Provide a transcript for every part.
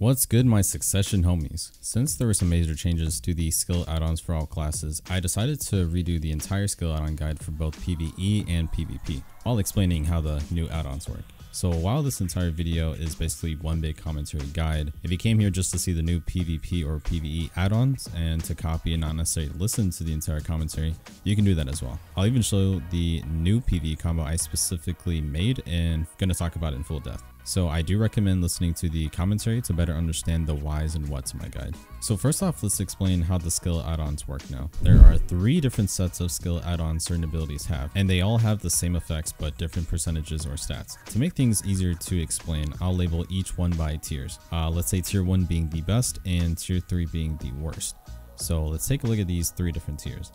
What's good, my Succession homies? Since there were some major changes to the skill add-ons for all classes, I decided to redo the entire skill add-on guide for both PvE and PvP, while explaining how the new add-ons work. So while this entire video is basically one big commentary guide, if you came here just to see the new PvP or PvE add-ons and to copy and not necessarily listen to the entire commentary, you can do that as well. I'll even show the new PvE combo I specifically made and gonna talk about it in full depth. So I do recommend listening to the commentary to better understand the whys and whats in my guide. So first off, let's explain how the skill add-ons work now. There are 3 different sets of skill add-ons certain abilities have, and they all have the same effects but different percentages or stats. To make things easier to explain, I'll label each one by tiers. Let's say tier 1 being the best and tier 3 being the worst. So let's take a look at these 3 different tiers.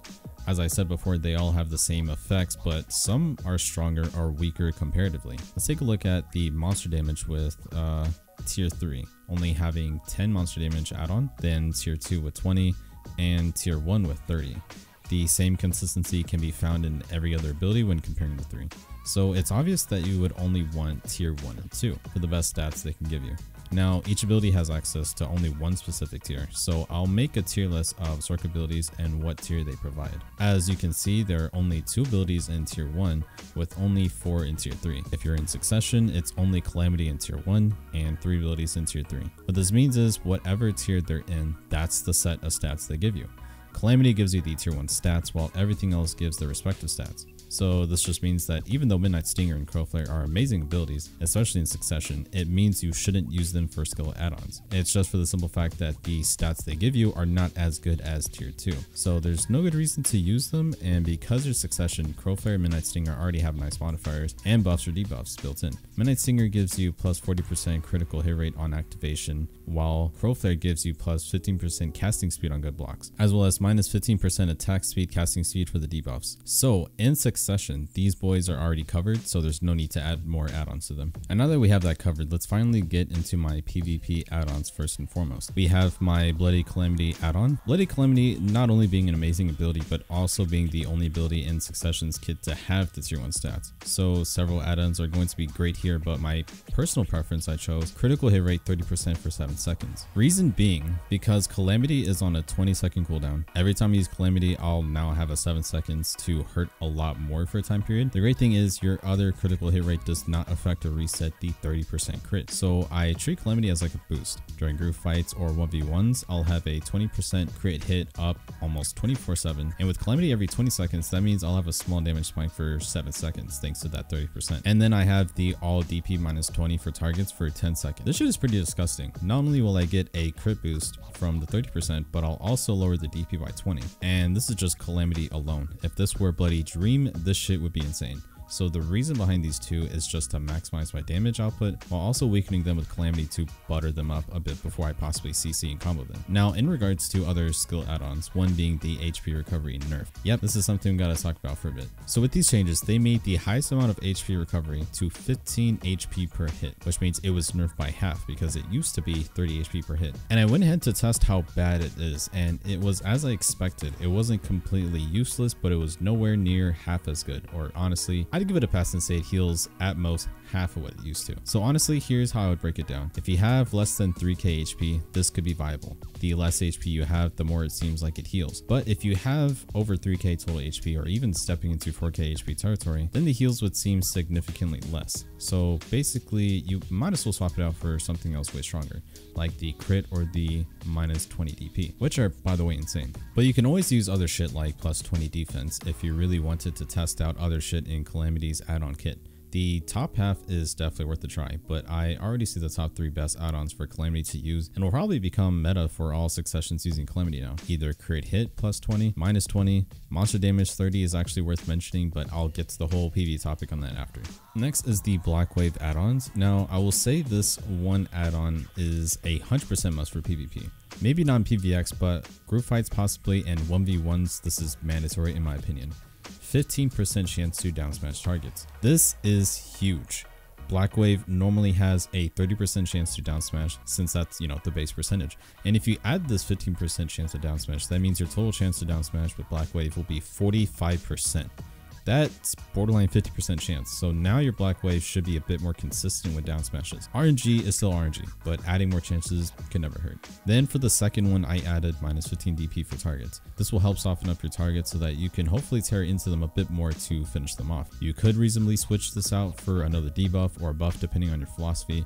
As I said before, they all have the same effects, but some are stronger or weaker comparatively. Let's take a look at the monster damage with tier 3, only having 10 monster damage add-on, then tier 2 with 20, and tier 1 with 30. The same consistency can be found in every other ability when comparing the 3. So it's obvious that you would only want tier 1 and 2 for the best stats they can give you. Now, each ability has access to only one specific tier, so I'll make a tier list of Sorc abilities and what tier they provide. As you can see, there are only 2 abilities in tier 1 with only 4 in tier 3. If you're in Succession, it's only Calamity in tier 1 and 3 abilities in tier 3. What this means is whatever tier they're in, that's the set of stats they give you. Calamity gives you the tier 1 stats, while everything else gives the respective stats. So this just means that even though Midnight Stinger and Crowflare are amazing abilities, especially in Succession, it means you shouldn't use them for skill add-ons. It's just for the simple fact that the stats they give you are not as good as tier 2. So there's no good reason to use them, and because you're Succession, Crowflare and Midnight Stinger already have nice modifiers and buffs or debuffs built in. Midnight Stinger gives you plus 40% critical hit rate on activation, while Crowflare gives you plus 15% casting speed on good blocks, as well as minus 15% attack speed, casting speed for the debuffs. So in Succession, these boys are already covered, so there's no need to add more add-ons to them. And now that we have that covered, let's finally get into my PvP add-ons first and foremost. We have my Bloody Calamity add-on. Bloody Calamity not only being an amazing ability, but also being the only ability in Succession's kit to have the tier 1 stats. So several add-ons are going to be great here, but my personal preference I chose critical hit rate 30% for 7 seconds. Reason being, because Calamity is on a 20-second cooldown. Every time I use Calamity, I'll now have a 7 seconds to hurt a lot more for a time period. The great thing is your other critical hit rate does not affect or reset the 30% crit. So I treat Calamity as like a boost. During group fights or 1v1s, I'll have a 20% crit hit up almost 24/7. And with Calamity every 20 seconds, that means I'll have a small damage spike for 7 seconds thanks to that 30%. And then I have the all DP minus 20 for targets for 10 seconds. This shit is pretty disgusting. Not only will I get a crit boost from the 30%, but I'll also lower the DP by 20. And this is just Calamity alone. If this were Bloody Dream, this shit would be insane. So the reason behind these 2 is just to maximize my damage output while also weakening them with Calamity to butter them up a bit before I possibly CC and combo them. Now in regards to other skill add-ons, one being the HP recovery nerf. Yep, this is something we gotta talk about for a bit. So with these changes, they made the highest amount of HP recovery to 15 HP per hit, which means it was nerfed by half because it used to be 30 HP per hit. And I went ahead to test how bad it is, and it was as I expected. It wasn't completely useless, but it was nowhere near half as good, or honestly, I'd give it a pass and say it heals at most half of what it used to. So honestly, here's how I would break it down. If you have less than 3k HP, this could be viable. The less HP you have, the more it seems like it heals. But if you have over 3k total HP or even stepping into 4k HP territory, then the heals would seem significantly less. So basically, you might as well swap it out for something else way stronger, like the crit or the minus 20 DP, which are, by the way, insane. But you can always use other shit like plus 20 defense if you really wanted to test out other shit in Calamity's add-on kit. The top half is definitely worth a try, but I already see the top 3 best add-ons for Calamity to use and will probably become meta for all Successions using Calamity now. Either crit hit plus 20, minus 20, monster damage 30 is actually worth mentioning, but I'll get to the whole PvE topic on that after. Next is the Black Wave add-ons. Now I will say this one add-on is a 100% must for PvP. Maybe not in PvX, but group fights possibly, and 1v1s this is mandatory in my opinion. 15% chance to down smash targets. This is huge. Black Wave normally has a 30% chance to down smash since that's, the base percentage. And if you add this 15% chance to down smash, that means your total chance to down smash with Black Wave will be 45%. That's borderline 50% chance. So now your Black Wave should be a bit more consistent with down smashes. RNG is still RNG, but adding more chances can never hurt. Then for the second one, I added minus 15 DP for targets. This will help soften up your targets so that you can hopefully tear into them a bit more to finish them off. You could reasonably switch this out for another debuff or a buff depending on your philosophy.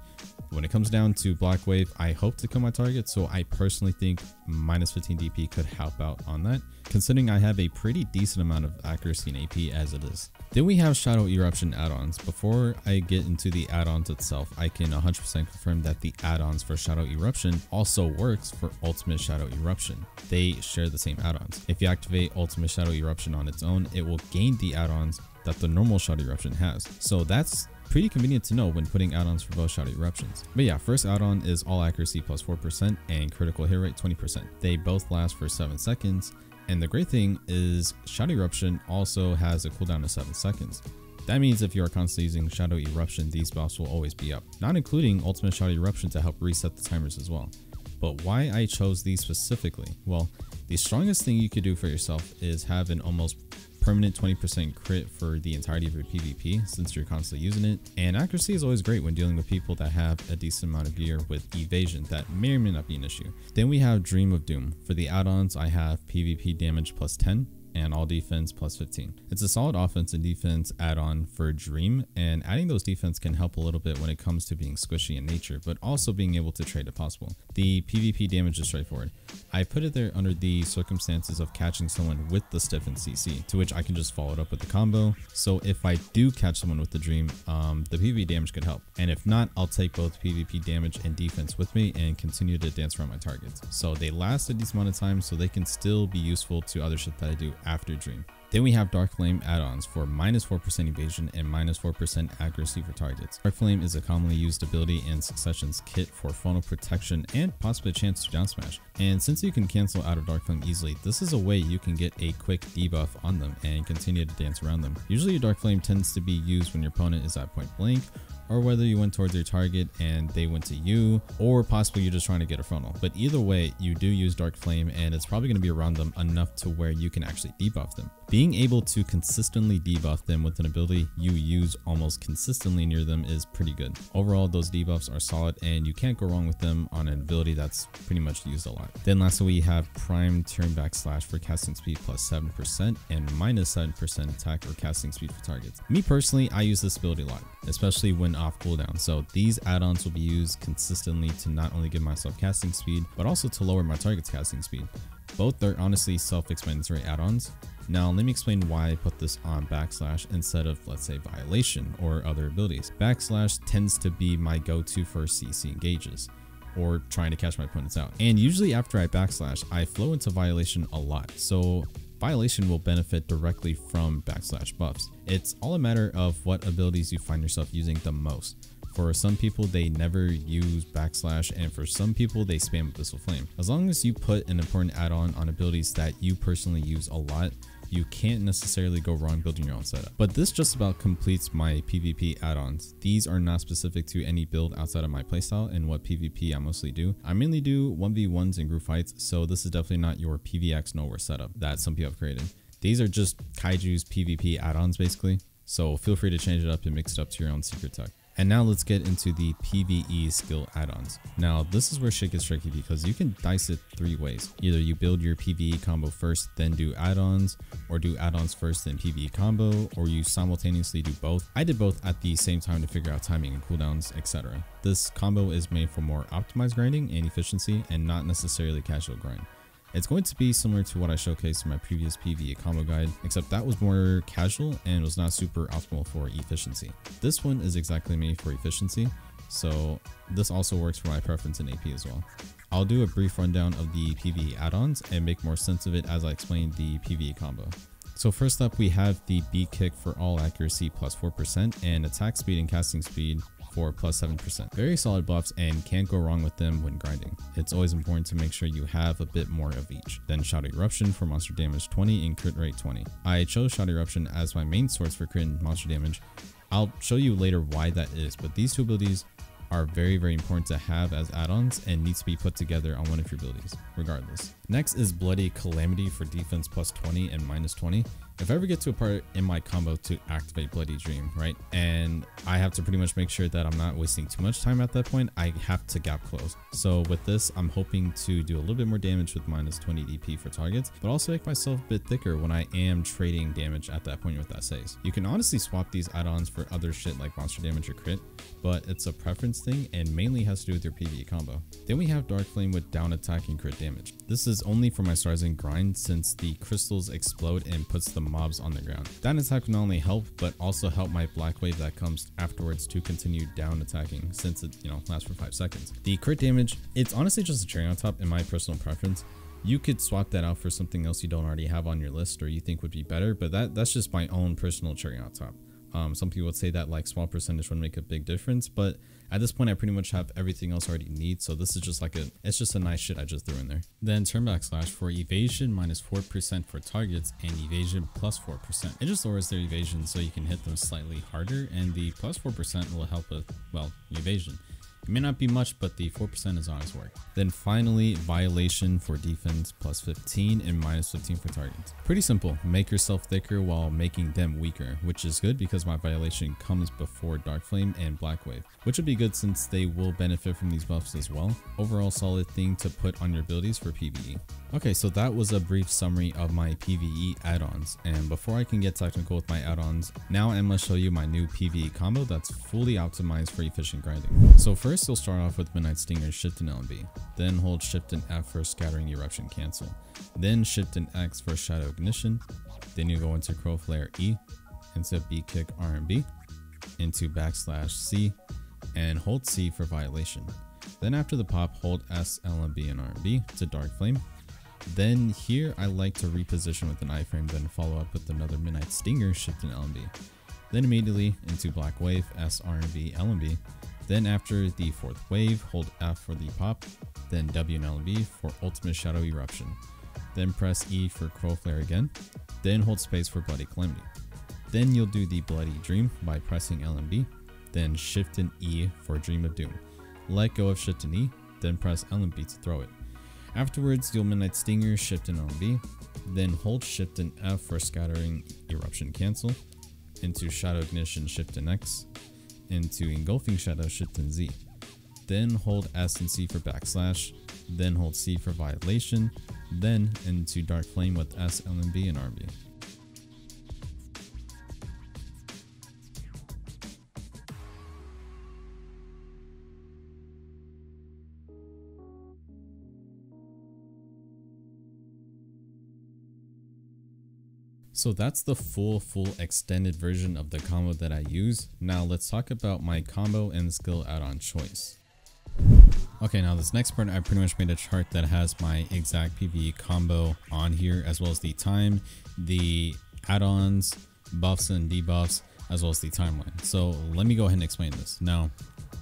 When it comes down to Black Wave, I hope to kill my target, so I personally think minus 15 DP could help out on that, considering I have a pretty decent amount of accuracy and AP as it is. Then we have Shadow Eruption add-ons. Before I get into the add-ons itself, I can 100% confirm that the add-ons for Shadow Eruption also works for Ultimate Shadow Eruption. They share the same add-ons. If you activate Ultimate Shadow Eruption on its own, it will gain the add-ons that the normal Shadow Eruption has. So that's pretty convenient to know when putting add-ons for both Shadow Eruptions. But yeah, first add-on is all accuracy plus 4% and critical hit rate 20%. They both last for 7 seconds. And the great thing is Shadow Eruption also has a cooldown of 7 seconds. That means if you are constantly using Shadow Eruption, these buffs will always be up, not including Ultimate Shadow Eruption to help reset the timers as well. But why I chose these specifically? Well, the strongest thing you could do for yourself is have an almost permanent 20% crit for the entirety of your PvP since you're constantly using it, and accuracy is always great when dealing with people that have a decent amount of gear with evasion that may or may not be an issue. Then we have Dream of Doom. For the add-ons, I have PvP damage plus 10 and all defense plus 15. It's a solid offense and defense add-on for Dream, and adding those defense can help a little bit when it comes to being squishy in nature, but also being able to trade if possible. The PvP damage is straightforward. I put it there under the circumstances of catching someone with the stiffened CC, to which I can just follow it up with the combo. So if I do catch someone with the Dream, the PvP damage could help. And if not, I'll take both PvP damage and defense with me and continue to dance around my targets. So they last a decent amount of time, so they can still be useful to other shit that I do after Dream. Then we have Dark Flame add-ons for minus 4% evasion and minus 4% accuracy for targets. Dark Flame is a commonly used ability in Succession's kit for funnel protection and possibly a chance to down smash. And since you can cancel out of Dark Flame easily, this is a way you can get a quick debuff on them and continue to dance around them. Usually your Dark Flame tends to be used when your opponent is at point blank, or whether you went towards your target and they went to you, or possibly you're just trying to get a funnel. But either way, you do use Dark Flame, and it's probably going to be around them enough to where you can actually debuff them. Being able to consistently debuff them with an ability you use almost consistently near them is pretty good. Overall, those debuffs are solid, and you can't go wrong with them on an ability that's pretty much used a lot. Then lastly, we have Prime Turn Backslash for casting speed plus 7% and minus 7% attack or casting speed for targets. Me personally, I use this ability a lot, especially when off cooldown. So these add-ons will be used consistently to not only give myself casting speed, but also to lower my target's casting speed. Both are honestly self-explanatory add-ons. Now let me explain why I put this on Backslash instead of, let's say, Violation or other abilities. Backslash tends to be my go-to for CC engages or trying to catch my opponents out. And usually after I Backslash, I flow into Violation a lot. So Violation will benefit directly from Backslash buffs. It's all a matter of what abilities you find yourself using the most. For some people, they never use Backslash, and for some people, they spam Abyssal Flame. As long as you put an important add-on on abilities that you personally use a lot, you can't necessarily go wrong building your own setup. But this just about completes my PvP add-ons. These are not specific to any build outside of my playstyle and what PvP I mostly do. I mainly do 1v1s and group fights, so this is definitely not your PvX nowhere setup that some people have created. These are just Kaiju's PvP add-ons basically, so feel free to change it up and mix it up to your own secret tech. And now let's get into the PvE skill add-ons. Now this is where shit gets tricky because you can dice it 3 ways. Either you build your PvE combo first, then do add-ons, or do add-ons first, then PvE combo, or you simultaneously do both. I did both at the same time to figure out timing and cooldowns, etc. This combo is made for more optimized grinding and efficiency and not necessarily casual grind. It's going to be similar to what I showcased in my previous PvE combo guide, except that was more casual and was not super optimal for efficiency. This one is exactly made for efficiency, so this also works for my preference in AP as well. I'll do a brief rundown of the PvE add-ons and make more sense of it as I explain the PvE combo. So first up, we have the beat kick for all accuracy plus 4% and attack speed and casting speed for plus 7%. Very solid buffs and can't go wrong with them when grinding. It's always important to make sure you have a bit more of each. Then Shadow Eruption for monster damage 20 and crit rate 20. I chose Shadow Eruption as my main source for crit and monster damage. I'll show you later why that is, but these two abilities are very important to have as add-ons and needs to be put together on one of your abilities, regardless. Next is Bloody Calamity for defense plus 20 and minus 20. If I ever get to a part in my combo to activate Bloody Dream, right, and I have to pretty much make sure that I'm not wasting too much time at that point, I have to gap close. So with this, I'm hoping to do a little bit more damage with minus 20 DP for targets, but also make myself a bit thicker when I am trading damage at that point with that saves. You can honestly swap these add-ons for other shit like monster damage or crit, but it's a preference thing and mainly has to do with your PvE combo. Then we have Dark Flame with down attack and crit damage. This is only for my stars and grind since the crystals explode and puts the mobs on the ground. Down attack will not only help but also help my black wave that comes afterwards to continue down attacking since it lasts for 5 seconds. The crit damage, it's honestly just a cherry on top in my personal preference. You could swap that out for something else you don't already have on your list or you think would be better, but that's just my own personal cherry on top. Some people would say that like small percentage would make a big difference, but at this point I pretty much have everything else I already need, so this is just like it's just a nice shit I just threw in there. Then turn backslash for evasion minus 4% for targets and evasion plus 4%. It just lowers their evasion so you can hit them slightly harder, and the plus 4% will help with, well, evasion. It may not be much, but the 4% is honest work. Then finally, violation for defense plus 15 and minus 15 for targets. Pretty simple. Make yourself thicker while making them weaker, which is good because my violation comes before Dark Flame and Black Wave, which would be good since they will benefit from these buffs as well. Overall solid thing to put on your abilities for PvE. Okay, so that was a brief summary of my PvE add-ons, and before I can get technical with my add-ons, now I'm going to show you my new PvE combo that's fully optimized for efficient grinding. So first you'll start off with Midnight Stinger, Shift and LB, then hold Shift and F for Scattering Eruption Cancel, then Shift and X for Shadow Ignition, then you go into Crow Flare E, into B Kick R&B, into backslash C, and hold C for Violation. Then after the pop, hold S, LB, and R&B to Dark Flame. Then here I like to reposition with an iframe, then follow up with another Midnight Stinger, Shift and LB. Then immediately into Black Wave, S, R&B, LB. Then after the fourth wave, hold F for the pop, then W and LB for Ultimate Shadow Eruption. Then press E for Crow Flare again, then hold space for Bloody Calamity. Then you'll do the Bloody Dream by pressing L and B, then Shift and E for Dream of Doom. Let go of Shift and E, then press L and B to throw it. Afterwards, you'll Midnight Stinger, Shift and L and B, then hold Shift and F for Scattering Eruption Cancel, into Shadow Ignition, Shift and X, into Engulfing Shadow, Shift and Z. Then hold S and C for backslash, then hold C for Violation, then into Dark Flame with S, L and B, and RB. So that's the full extended version of the combo that I use. Now let's talk about my combo and skill add-on choice. Okay, now this next part I pretty much made a chart that has my exact PvE combo on here, as well as the time, the add-ons, buffs and debuffs, as well as the timeline. So let me go ahead and explain this. Now,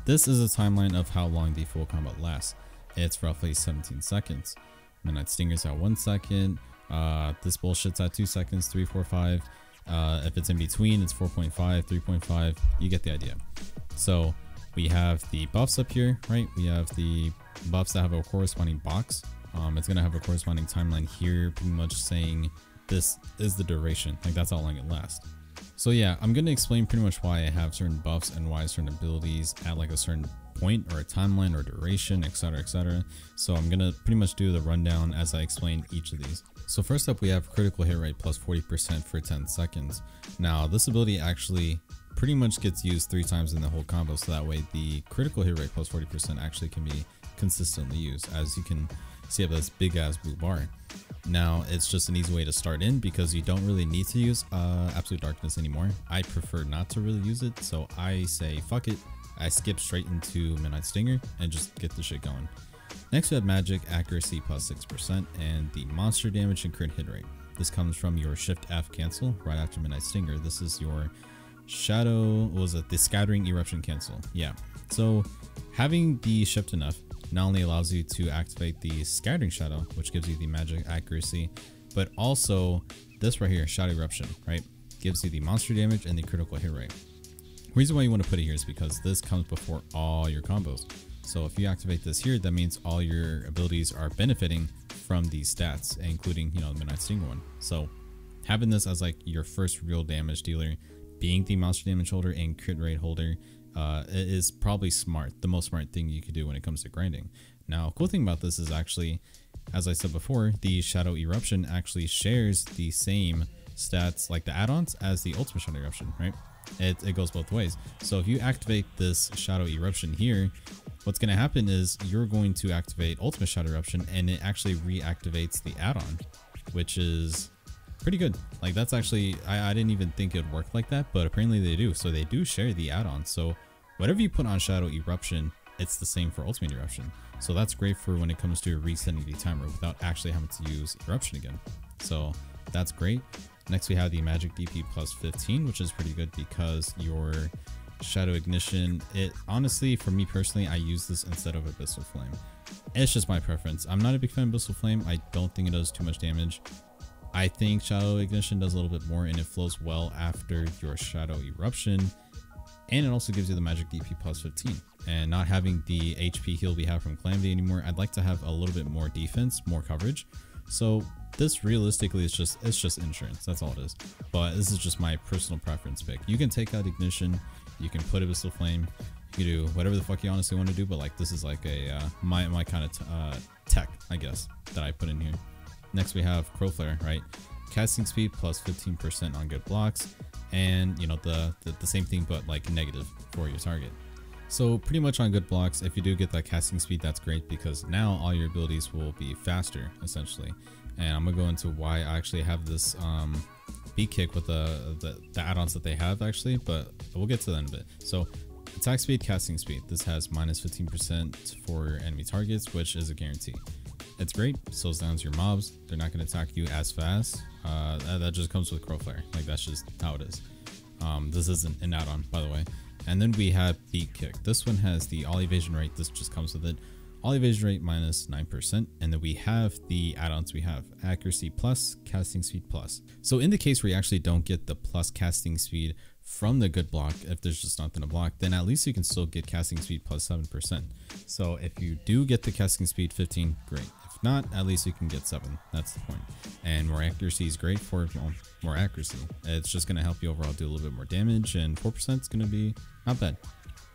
this is a timeline of how long the full combo lasts. It's roughly 17 seconds. Midnight Stinger's at 1 second. This bullshit's at 2 seconds, 3, 4, 5. If it's in between, it's 4.5, 3.5. You get the idea. So we have the buffs up here, right? We have the buffs that have a corresponding box. It's gonna have a corresponding timeline here, pretty much saying this is the duration. Like that's how long it lasts. So yeah, I'm gonna explain pretty much why I have certain buffs and why certain abilities at like a certain point or a timeline or duration, etc, etc. So I'm gonna pretty much do the rundown as I explain each of these. So first up, we have critical hit rate plus 40% for 10 seconds. Now this ability actually pretty much gets used 3 times in the whole combo, so that way the critical hit rate plus 40% actually can be consistently used. As you can see, I have this big ass blue bar. Now it's just an easy way to start in because you don't really need to use Absolute Darkness anymore. I prefer not to really use it, so I say fuck it. I skip straight into Midnight Stinger and just get the shit going. Next we have magic accuracy plus 6% and the monster damage and crit hit rate. This comes from your Shift F cancel right after Midnight Stinger. This is your shadow, what was it? The scattering eruption cancel. Yeah. So having the Shift and F not only allows you to activate the scattering shadow, which gives you the magic accuracy, but also this right here, shadow eruption, right? Gives you the monster damage and the critical hit rate. The reason why you want to put it here is because this comes before all your combos. So if you activate this here, that means all your abilities are benefiting from these stats, including, you know, the Midnight Stinger one. So Having this as like your first real damage dealer, being the monster damage holder and crit rate holder, is probably smart, the most smart thing you could do when it comes to grinding. Now, cool thing about this is actually, as I said before, the Shadow Eruption actually shares the same stats like the add-ons as the Ultimate Shadow Eruption, right? It goes both ways. So if you activate this Shadow Eruption here, what's going to happen is you're going to activate Ultimate Shadow Eruption and it actually reactivates the add-on, which is pretty good. Like that's actually, I didn't even think it would work like that, but apparently they do. So they do share the add-on. So whatever you put on Shadow Eruption, it's the same for Ultimate Eruption. So that's great for when it comes to resetting the timer without actually having to use Eruption again. So that's great. Next we have the Magic DP plus 15, which is pretty good because your Shadow Ignition, it honestly, for me personally, I use this instead of Abyssal Flame. It's just my preference. I'm not a big fan of Abyssal Flame. I don't think it does too much damage. I think Shadow Ignition does a little bit more and it flows well after your Shadow Eruption. And it also gives you the Magic DP plus 15. And not having the HP heal we have from Calamity anymore, I'd like to have a little bit more defense, more coverage. So this realistically is it's just insurance. That's all it is. But this is just my personal preference pick. You can take out Ignition, you can put Abyssal Flame, you can do whatever the fuck you honestly want to do. But like this is like a my kind of tech, I guess, that I put in here. Next we have Crow Flare, right? Casting speed plus 15% on good blocks, and you know the same thing but like negative for your target. So pretty much on good blocks, if you do get that casting speed, that's great because now all your abilities will be faster essentially. And I'm gonna go into why I actually have this beat kick with the add-ons that they have actually, but we'll get to that in a bit. So attack speed, casting speed, this has minus 15% for enemy targets, which is a guarantee. It's great, slows down your mobs, they're not going to attack you as fast. That just comes with Crow Flare, like that's just how it is. This isn't an add-on, by the way. And then we have Beat Kick. This one has the all evasion rate, this just comes with it. All evasion rate minus 9%, and then we have the add-ons. We have accuracy plus, casting speed plus. So in the case where you actually don't get the plus casting speed from the good block, if there's just nothing to block, then at least you can still get casting speed plus 7%. So if you do get the casting speed 15, great. If not, at least you can get 7. That's the point. And more accuracy is great for more accuracy. It's just going to help you overall do a little bit more damage, and 4% is going to be not bad.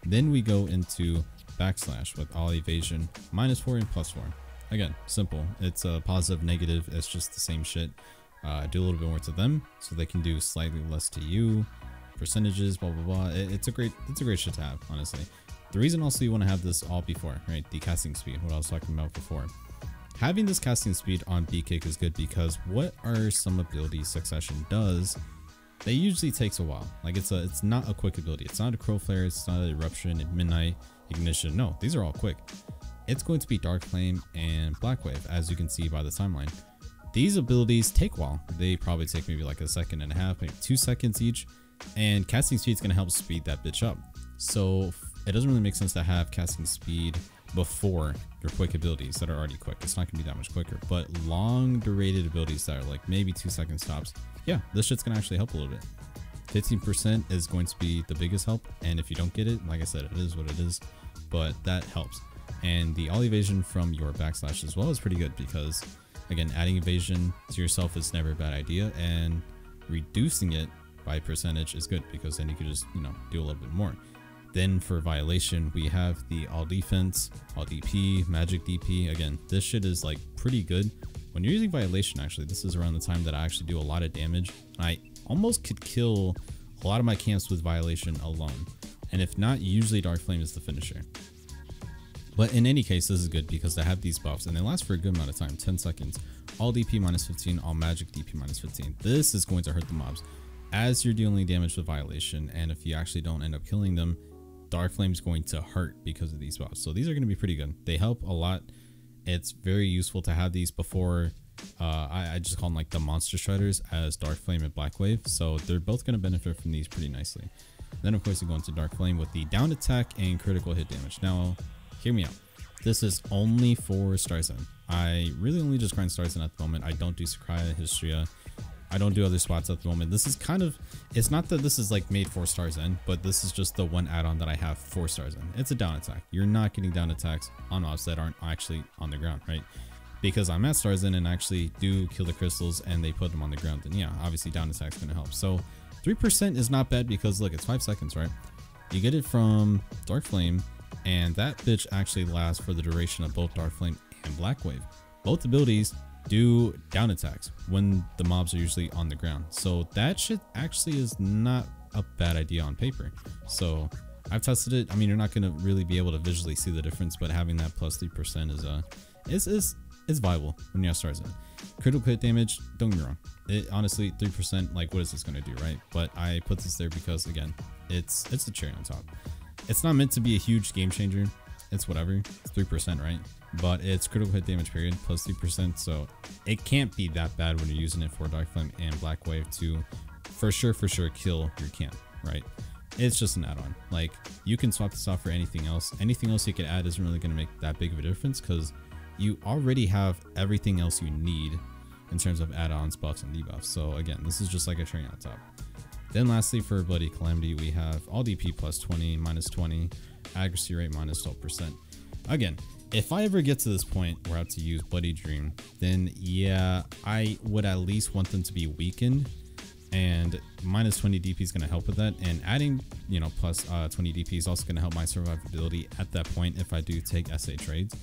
Then we go into backslash with all evasion minus 4 and plus 4. Again, simple. It's a positive, negative. It's just the same shit. Do a little bit more to them so they can do slightly less to you. Percentages, blah blah blah. It's a great shit to have, honestly. The reason also you want to have this all before, right? The casting speed, what I was talking about before. Having this casting speed on B-Kick is good because what are some abilities Succession does? They usually takes a while. Like it's not a quick ability. It's not a Crow Flare. It's not an Eruption, Midnight, Ignition. No, these are all quick. It's going to be Dark Flame and Black Wave, as you can see by the timeline. These abilities take a while. They probably take maybe like a second and a half, maybe 2 seconds each. And casting speed is going to help speed that bitch up. So it doesn't really make sense to have casting speed before your quick abilities that are already quick. It's not going to be that much quicker. But long durated abilities that are like maybe 2 seconds tops, yeah, this shit's going to actually help a little bit. 15% is going to be the biggest help. And if you don't get it, like I said, it is what it is. But that helps. And the all evasion from your backslash as well is pretty good because, again, adding evasion to yourself is never a bad idea. And reducing it by percentage is good because then you can just, you know, do a little bit more. Then for violation, we have the all defense, all DP, magic DP. Again, this shit is like pretty good. When you're using violation, actually, this is around the time that I actually do a lot of damage. I almost could kill a lot of my camps with violation alone. And if not, usually Dark Flame is the finisher. But in any case, this is good because they have these buffs and they last for a good amount of time, 10 seconds. All DP minus 15, all magic DP minus 15. This is going to hurt the mobs as you're dealing damage with violation, and if you actually don't end up killing them, Dark Flame is going to hurt because of these buffs. So these are going to be pretty good. They help a lot. It's very useful to have these before. I just call them like the monster shredders as Dark Flame and Black Wave. So they're both going to benefit from these pretty nicely. Then of course you go into Dark Flame with the down attack and critical hit damage. Now, hear me out. This is only for Starzen. I really only just grind Starzen at the moment. I don't do Sakraya, Hystria. I don't do other spots at the moment. This is kind of, it's not that this is like made for Starzen, but this is just the one add-on that I have for Starzen. It's a down attack. You're not getting down attacks on mobs that aren't actually on the ground, right? because I'm at Starzin and actually do kill the crystals and they put them on the ground, then yeah, obviously down attack's gonna help. So 3% is not bad because look, it's 5 seconds, right? You get it from Dark Flame, and that bitch actually lasts for the duration of both Dark Flame and Black Wave. Both abilities do down attacks when the mobs are usually on the ground. So that shit actually is not a bad idea on paper. So I've tested it. I mean, you're not going to really be able to visually see the difference, but having that plus 3% is viable when you're Starzin. Critical hit damage, don't get me wrong. It honestly, 3%, like what is this going to do, right? But I put this there because again, it's the cherry on top. It's not meant to be a huge game changer. It's whatever. It's 3%, right? But it's critical hit damage period plus 3%, so it can't be that bad when you're using it for Dark Flame and Black Wave to for sure kill your camp, right? It's just an add-on. Like, you can swap this out for anything else. Anything else you can add isn't really going to make that big of a difference because you already have everything else you need in terms of add-ons, buffs, and debuffs. So again, this is just like a cherry on top. Then lastly, for Bloody Calamity, we have all DP plus 20, minus 20, accuracy rate minus 12%. Again, if I ever get to this point where I have to use Bloody Dream, then yeah, I would at least want them to be weakened, and minus 20 DP is going to help with that, and adding, you know, plus 20 DP is also going to help my survivability at that point if I do take SA trades.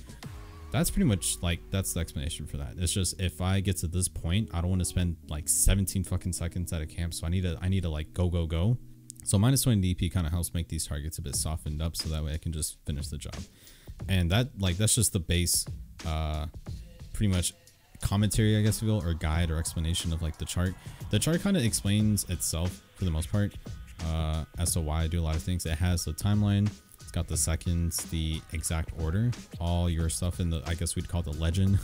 That's pretty much like, that's the explanation for that. It's just, if I get to this point, I don't want to spend like 17 fucking seconds at a camp, so I need to like go. So minus 20 DP kind of helps make these targets a bit softened up, so that way I can just finish the job. And that, like, that's just the base pretty much commentary, I guess if you will, or guide or explanation of like the chart. The chart kind of explains itself for the most part as to why I do a lot of things. It has the timeline, it's got the seconds, the exact order, all your stuff in the, I guess we'd call it the legend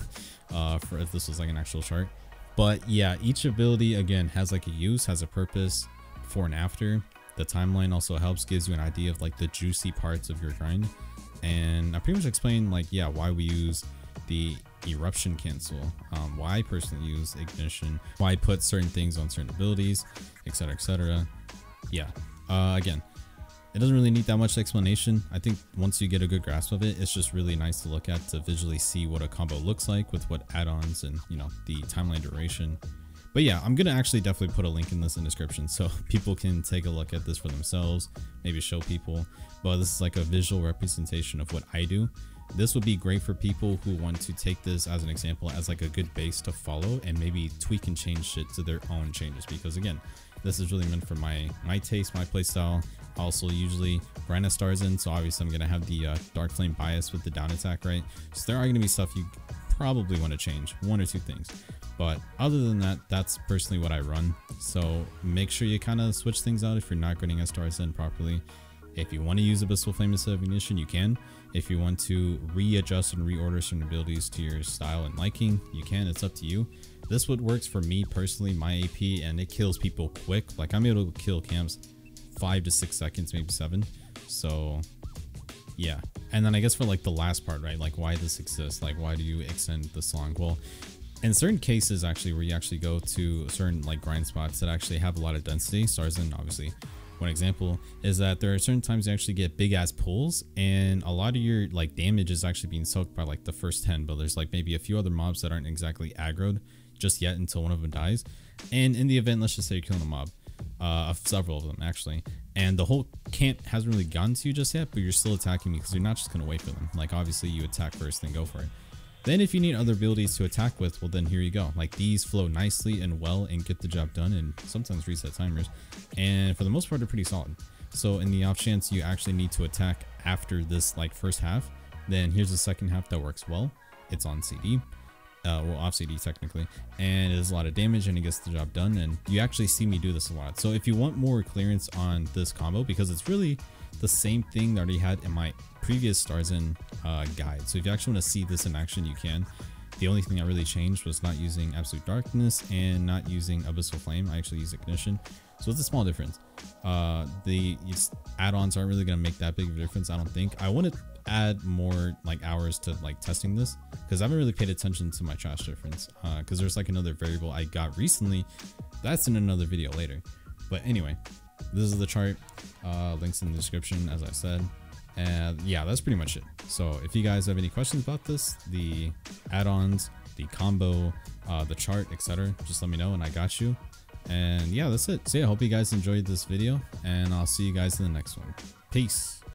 for if this was like an actual chart. But yeah, each ability again has like a use, has a purpose before and after. The timeline also helps, gives you an idea of like the juicy parts of your grind. And I pretty much explained like, yeah, why we use the eruption cancel, why I personally use ignition, why I put certain things on certain abilities, etc, etc. Yeah, again, it doesn't really need that much explanation. I think once you get a good grasp of it, it's just really nice to look at, to visually see what a combo looks like with what add-ons and, you know, the timeline duration. But yeah, I'm gonna actually definitely put a link in this in the description so people can take a look at this for themselves, maybe show people. But this is like a visual representation of what I do. This would be great for people who want to take this as an example, as like a good base to follow, and maybe tweak and change shit to their own changes. Because again, this is really meant for my taste, my playstyle. Also usually grind as Starzin, so obviously I'm gonna have the Dark Flame bias with the down attack, right? So there are gonna be stuff you probably want to change, 1 or 2 things. But other than that, that's personally what I run. So make sure you kind of switch things out if you're not grinding as Starzin properly. If you want to use Abyssal Flame instead of Ignition, you can. If you want to readjust and reorder certain abilities to your style and liking, you can. It's up to you. This what works for me personally, my AP, and it kills people quick. Like, I'm able to kill camps 5 to 6 seconds, maybe 7. So yeah. And then I guess for like the last part, right, like why this exists, like why do you extend this long? Well, in certain cases actually, where you actually go to certain like grind spots that actually have a lot of density, Starzin obviously one example, is that there are certain times you actually get big ass pulls, and a lot of your like damage is actually being soaked by like the first 10, but there's like maybe a few other mobs that aren't exactly aggroed just yet until one of them dies. And in the event, let's just say you're killing a mob, several of them actually, and the whole camp hasn't really gotten to you just yet, but you're still attacking me because you're not just gonna wait for them. Like, obviously you attack first, then go for it. Then if you need other abilities to attack with, well then here you go. Like, these flow nicely and well and get the job done, and sometimes reset timers, and for the most part they're pretty solid. So in the off chance you actually need to attack after this like first half, then here's the second half that works well. It's on CD, well, off CD technically, and it does a lot of damage and it gets the job done, and you actually see me do this a lot. So if you want more clearance on this combo, because it's really the same thing that I already had in my previous Starzin guide, so if you actually want to see this in action, you can. The only thing I really changed was not using Absolute Darkness and not using Abyssal Flame. I actually use Ignition, so it's a small difference. The add-ons aren't really going to make that big of a difference, I don't think. I want to add more like hours to like testing this, because I haven't really paid attention to my trash difference, because there's like another variable I got recently that's in another video later. But anyway, this is the chart, links in the description as I said, and yeah, that's pretty much it. So if you guys have any questions about this, the add-ons, the combo, the chart, etc. Just let me know and I got you. And yeah, that's it. So yeah, I hope you guys enjoyed this video, and I'll see you guys in the next one. Peace.